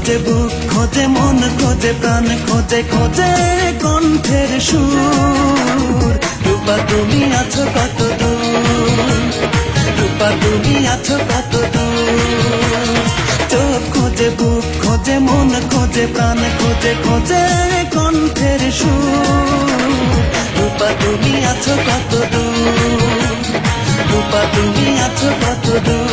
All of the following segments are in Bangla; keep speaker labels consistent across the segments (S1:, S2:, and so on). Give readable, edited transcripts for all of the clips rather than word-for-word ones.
S1: খোঁজে বুক খোঁজে মন খোঁজে প্রাণ খোঁজে খোঁজে কণ্ঠের সুর। রূপা তুমি আছো কত দূর, রূপা তুমি আছো কত দূর। চোখ খোঁজে বুক খোঁজে মন খোঁজে প্রাণ খোঁজে খোঁজে কণ্ঠের সুর। রূপা তুমি আছো কত দূর, রূপা তুমি আছো কত দূর।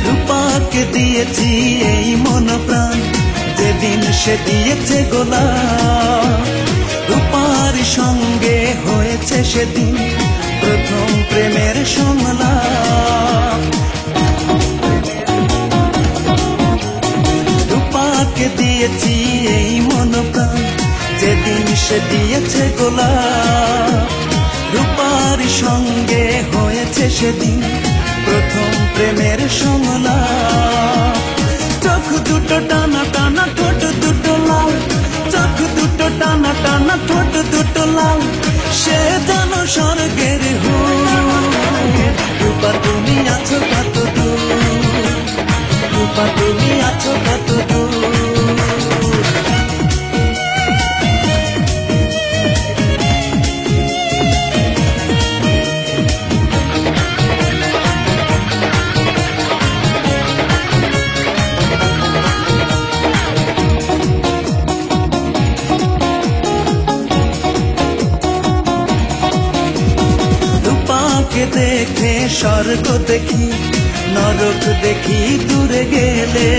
S1: রূপাকে দিয়েছি এই মন প্রাণ, যেদিন সে দিয়েছে গোলাপ। রূপার সঙ্গে হয়েছে সেদিন প্রথম প্রেমের সংলাপ। রূপাকে দিয়েছি এই মন প্রাণ, যেদিন সে দিয়েছে গোলাপ। রূপার সঙ্গে হয়েছে সেদিন প্রথম প্রেমের সংলাপ। চোখ দুটো টানা টানা ঠোঁট দুটো লাল, চোখ দুটো টানা টানা ঠোঁট দুটো লাল, সে যেন স্বর্গের হুর। রূপা তুমি আছো কত দূর, রূপা তুমি আছো কত দূর। রূপাকে দেখে স্বর্গ দেখি, নরক দেখি দূরে গেলে।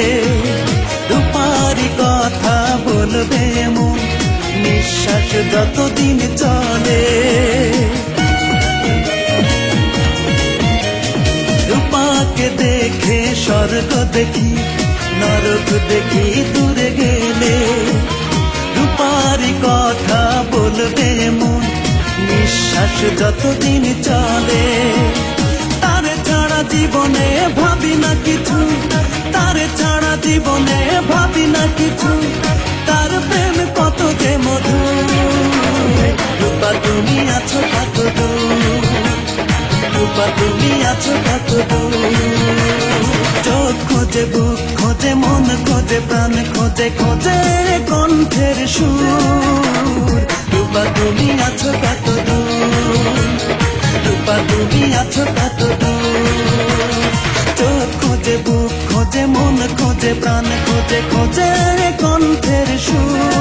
S1: রূপারি কথা বলবে মন, নিঃশ্বাস যতদিন চলে। রূপাকে দেখে স্বর্গ দেখি, নরক দেখি দূরে গেলে। রূপারি কথা বলবে মন, নিঃশ্বাস যতদিন চলে। তার ছাড়া জীবনে ভাবি না কিছু, তার ছাড়া জীবনে ভাবি না কিছু, তার প্রেম কত যে মধুর। রূপা তুমি আছো কত দূর, রূপা তুমি আছো কত দূর। চোখ খোঁজে বুক খোঁজে মন খোঁজে প্রাণ খোঁজে খোঁজে কণ্ঠের সুর। রূপা তুমি আছো কত দূর, রূপা তুমি আছো কত দূর। চোখ খোঁজে বুক খোঁজে মন খোঁজে প্রাণ খোঁজে খোঁজে কণ্ঠের সুর।